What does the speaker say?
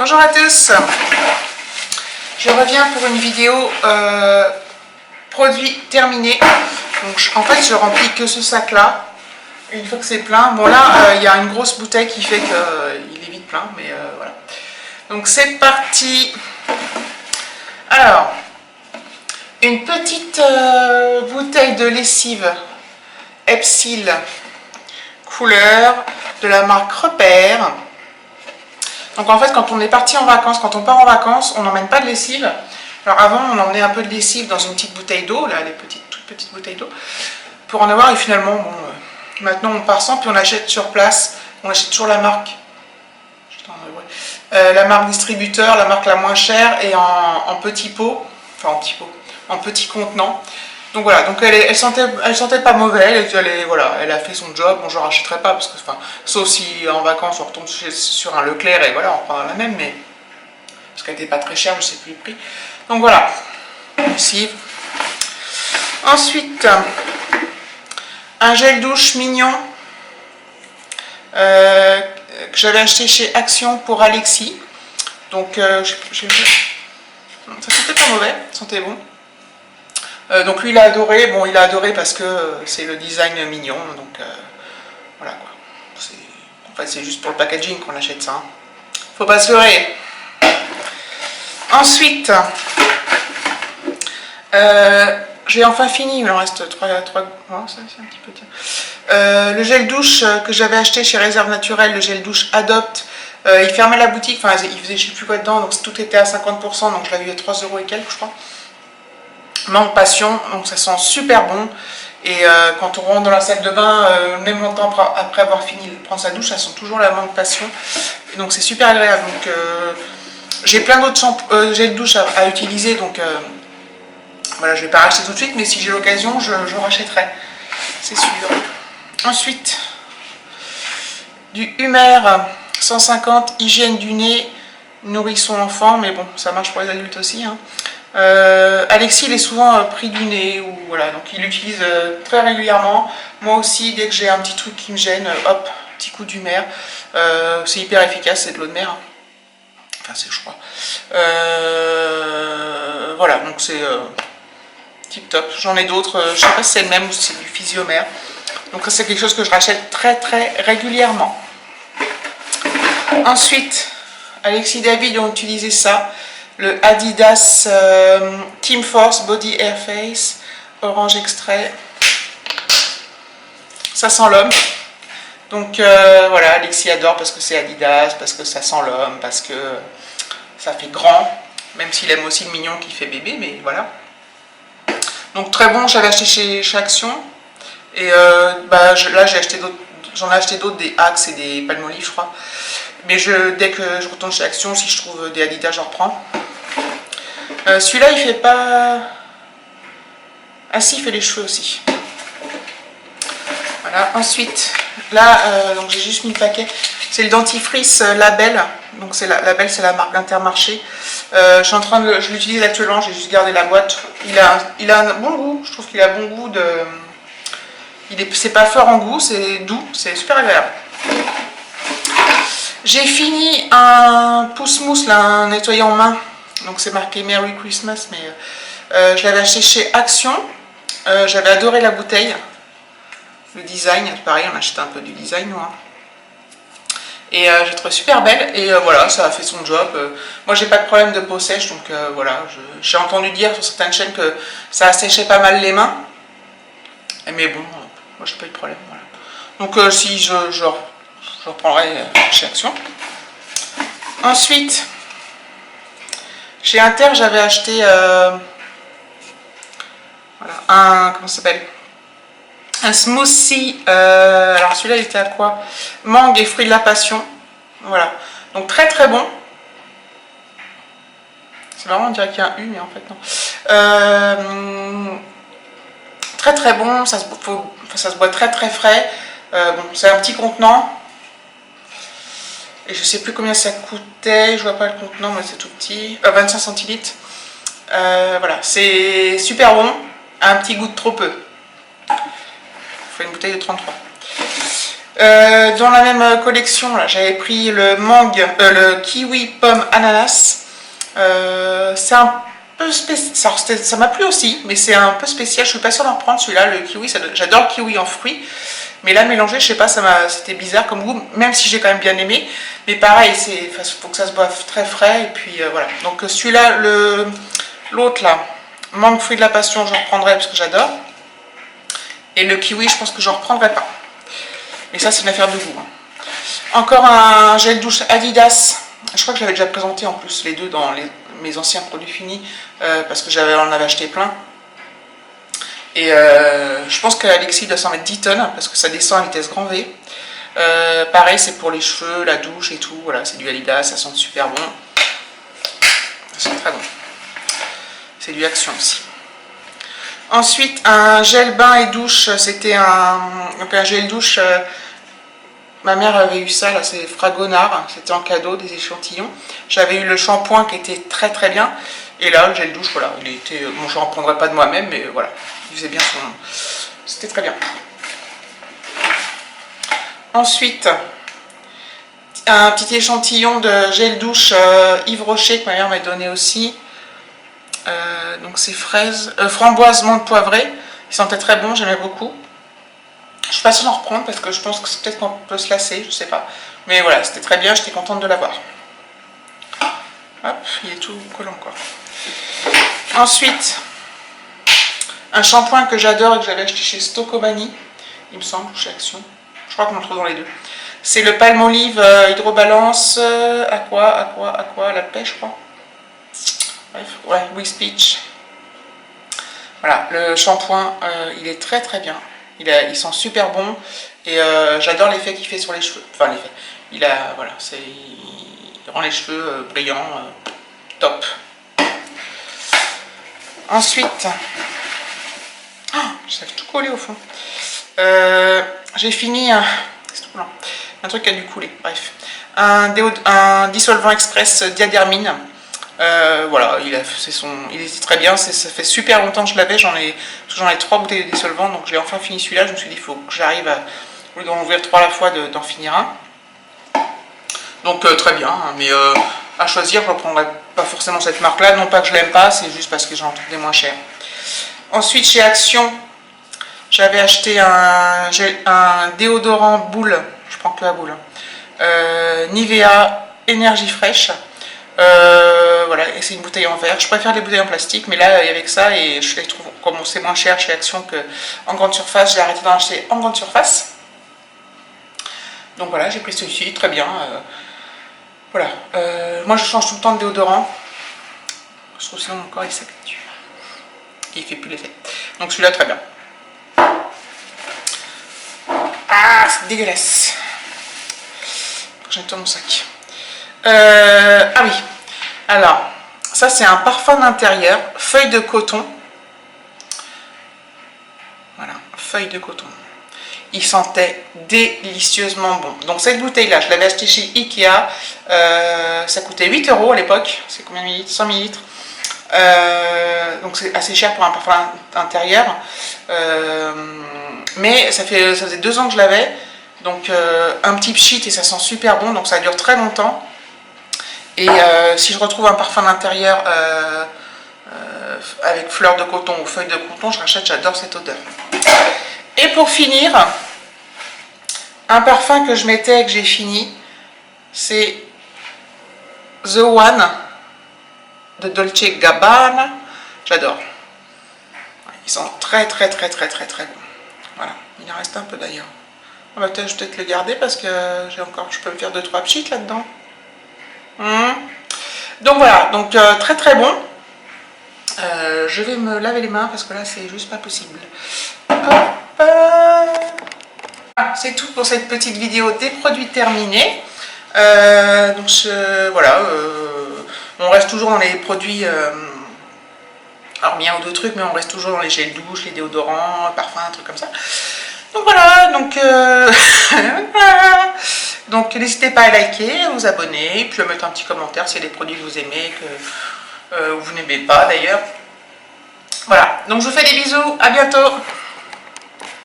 Bonjour à tous, je reviens pour une vidéo produit terminé. Donc, en fait je remplis que ce sac là, une fois que c'est plein. Bon là il y a une grosse bouteille qui fait qu'il est vite plein, mais voilà. Donc c'est parti. Alors, une petite bouteille de lessive Epsil couleur de la marque Repère. Donc en fait quand on est parti en vacances, quand on part en vacances, on n'emmène pas de lessive. Alors avant on emmenait un peu de lessive dans une petite bouteille d'eau, là les toutes petites bouteilles d'eau, pour en avoir, et finalement bon, maintenant on part sans, puis on achète sur place, on achète toujours la marque. La marque distributeur, la marque la moins chère, et en petit pot, enfin en petit contenant. Donc voilà, donc elle sentait pas mauvais, elle a fait son job. Bon, je ne rachèterai pas, parce que, enfin, sauf si en vacances on retombe sur un Leclerc, et voilà, on prendra la même, mais parce qu'elle n'était pas très chère, je ne sais plus le prix. Donc voilà, lessive. Ensuite, un gel douche mignon que j'avais acheté chez Action pour Alexis. Donc ça sentait pas mauvais, ça sentait bon. Donc lui il a adoré. Bon, il a adoré parce que c'est le design mignon, donc voilà quoi. En fait c'est juste pour le packaging qu'on achète ça, hein. Faut pas se leurrer. Ensuite, j'ai enfin fini, il en reste 3 oh, ça c'est un petit peu, tiens. Le gel douche que j'avais acheté chez Réserve Naturelle, le gel douche Adopt. Il fermait la boutique, enfin il faisait je sais plus quoi dedans, donc tout était à 50%, donc je l'avais eu à 3 € et quelques je crois. Mangue passion, donc ça sent super bon. Et quand on rentre dans la salle de bain, même longtemps après avoir fini de prendre sa douche, ça sent toujours la mangue passion. Et donc c'est super agréable. Donc j'ai plein d'autres gel douche à utiliser, donc voilà, je vais pas racheter tout de suite, mais si j'ai l'occasion, je rachèterai, c'est sûr. Ensuite, du Humer 150 hygiène du nez, nourrisson enfant, mais bon, ça marche pour les adultes aussi, hein. Alexis il est souvent pris du nez, ou voilà, donc il l'utilise très régulièrement. Moi aussi, dès que j'ai un petit truc qui me gêne, hop, petit coup d'Humer. C'est hyper efficace, c'est de l'eau de mer, hein. Enfin c'est, je crois, voilà, donc c'est tip top. J'en ai d'autres, je sais pas si c'est le même ou si c'est du Physiomère. Donc ça c'est quelque chose que je rachète très régulièrement. Ensuite, Alexis et David ont utilisé ça, le Adidas Team Force Body Air Face orange extrait. Ça sent l'homme. Donc voilà, Alexis adore parce que c'est Adidas, parce que ça sent l'homme, parce que ça fait grand, même s'il aime aussi le mignon qui fait bébé, mais voilà. Donc très bon, j'avais acheté chez Action, et là j'en ai acheté d'autres, des Axe et des Palmolive je crois. Mais dès que je retourne chez Action, si je trouve des Adidas, j'en reprends. Celui-là, il fait pas... Ah si, il fait les cheveux aussi. Voilà. Ensuite, là, donc j'ai juste mis le paquet. C'est le dentifrice Label. Donc Label, c'est la marque d'Intermarché. Je l'utilise actuellement, j'ai juste gardé la boîte. Il a un bon goût. Je trouve qu'il a un bon goût de... C'est pas fort en goût, c'est doux, c'est super agréable. J'ai fini un pousse-mousse, là, un nettoyant main. Donc c'est marqué Merry Christmas, mais je l'avais acheté chez Action. J'avais adoré la bouteille. Le design, pareil, on achète un peu du design, moi. Et j'ai trouvé super belle, et voilà, ça a fait son job. Moi j'ai pas de problème de peau sèche, donc voilà, j'ai entendu dire sur certaines chaînes que ça asséchait pas mal les mains. Mais bon, moi j'ai pas eu de problème, voilà. Donc si je reprendrai chez Action. Ensuite, chez Inter, j'avais acheté voilà, comment ça s'appelle, un smoothie. Alors celui-là, il était à quoi? Mangue et fruits de la passion. Voilà. Donc très bon. C'est marrant, on dirait qu'il y a un U, mais en fait non. Très bon. Ça se boit très frais. Bon, c'est un petit contenant. Et je sais plus combien ça coûtait, je vois pas le contenant, mais c'est tout petit. 25 centilitres. Voilà, c'est super bon, un petit goût de trop peu. Il faut une bouteille de 33. Dans la même collection, j'avais pris le mangue, le kiwi pomme ananas. C'est un peu spécial, ça m'a plu aussi, mais c'est un peu spécial. Je suis pas sûre d'en reprendre celui-là, le kiwi. J'adore le kiwi en fruits, mais là mélangé, je sais pas, c'était bizarre comme goût, même si j'ai quand même bien aimé. Mais pareil, faut que ça se boive très frais et puis voilà. Donc celui-là, l'autre là, mangue fruit de la passion, j'en reprendrai parce que j'adore. Et le kiwi, je pense que j'en reprendrai pas. Mais ça, c'est une affaire de goût. Encore un gel douche Adidas. Je crois que je l'avais déjà présenté en plus, les deux dans mes anciens produits finis, parce que on avait acheté plein. Et je pense qu'Alexis doit s'en mettre 10 tonnes, parce que ça descend à vitesse grand V. Pareil, c'est pour les cheveux, la douche et tout. Voilà, c'est du Adidas, ça sent super bon. Ça sent très bon. C'est du Action aussi. Ensuite, un gel bain et douche, c'était un gel douche, ma mère avait eu ça, là c'est Fragonard, c'était en cadeau, des échantillons. J'avais eu le shampoing qui était très très bien, et là le gel douche, voilà, il était, bon je n'en prendrai pas de moi-même, mais voilà, il faisait bien c'était très bien. Ensuite, un petit échantillon de gel douche Yves Rocher que ma mère m'a donné aussi. Donc c'est framboise menthe poivrée, il sentait très bon, j'aimais beaucoup. Je suis pas sûre d'en reprendre parce que je pense que c'est peut-être qu'on peut se lasser, je sais pas. Mais voilà, c'était très bien, j'étais contente de l'avoir. Hop, il est tout collant quoi. Ensuite, un shampoing que j'adore et que j'avais acheté chez Stocomanie, il me semble, chez Action. Je crois qu'on le trouve dans les deux. C'est le Palmolive Hydrobalance Aqua, la pêche, je crois. Bref, ouais, With Peach. Voilà, le shampoing, il est très très bien. Il sent super bon. Et j'adore l'effet qu'il fait sur les cheveux. Enfin, l'effet. Voilà, il rend les cheveux brillants. Top. Ensuite, oh, ça fait tout coller au fond. J'ai fini un truc qui a dû couler. Bref, un dissolvant express Diadermine. Voilà, il est très bien, ça fait super longtemps que je l'avais, j'en ai 3 bouteilles de dissolvant, donc j'ai enfin fini celui-là. Je me suis dit, il faut que j'arrive au lieu d'en ouvrir 3 à la fois, d'en finir un. Donc très bien, hein, mais à choisir, je ne reprendrai pas forcément cette marque-là, non pas que je l'aime pas, c'est juste parce que j'en trouve des moins chers. Ensuite, chez Action, j'avais acheté un déodorant boule, je prends que la boule, Nivea Énergie fraîche. Voilà, et c'est une bouteille en verre. Je préfère les bouteilles en plastique, mais là avec ça, et je les trouve, comme c'est moins cher chez Action qu'en grande surface, j'ai arrêté d'en acheter en grande surface. Donc voilà, j'ai pris celui-ci, très bien. Voilà, moi je change tout le temps de déodorant. Je trouve sinon mon corps il s'habitue. Il fait plus l'effet. Donc celui-là, très bien. Ah, c'est dégueulasse. Je nettoie mon sac. Ah oui, alors ça c'est un parfum d'intérieur, feuille de coton. Voilà, feuille de coton. Il sentait délicieusement bon. Donc cette bouteille là, je l'avais achetée chez Ikea, ça coûtait 8 € à l'époque. C'est combien de millilitres? 100 millilitres. Donc c'est assez cher pour un parfum intérieur. Mais ça faisait 2 ans que je l'avais. Donc un petit pchit et ça sent super bon, donc ça dure très longtemps. Et si je retrouve un parfum d'intérieur avec fleurs de coton ou feuilles de coton, je rachète, j'adore cette odeur. Et pour finir, un parfum que je mettais et que j'ai fini, c'est The One de Dolce Gabbana. J'adore. Ils sont très très très très très très bons. Voilà, il en reste un peu d'ailleurs. Je vais peut-être le garder parce que je peux me faire 2-3 pchits là-dedans. Donc voilà, donc très très bon. Je vais me laver les mains parce que là c'est juste pas possible. C'est tout pour cette petite vidéo des produits terminés. Donc voilà, on reste toujours dans les produits, alors il y a un ou deux trucs, mais on reste toujours dans les gels douche, les déodorants, parfums, trucs comme ça. Donc voilà, donc n'hésitez pas à liker, à vous abonner, puis à mettre un petit commentaire s'il y a des produits que vous aimez, que vous n'aimez pas d'ailleurs. Voilà, donc je vous fais des bisous, à bientôt.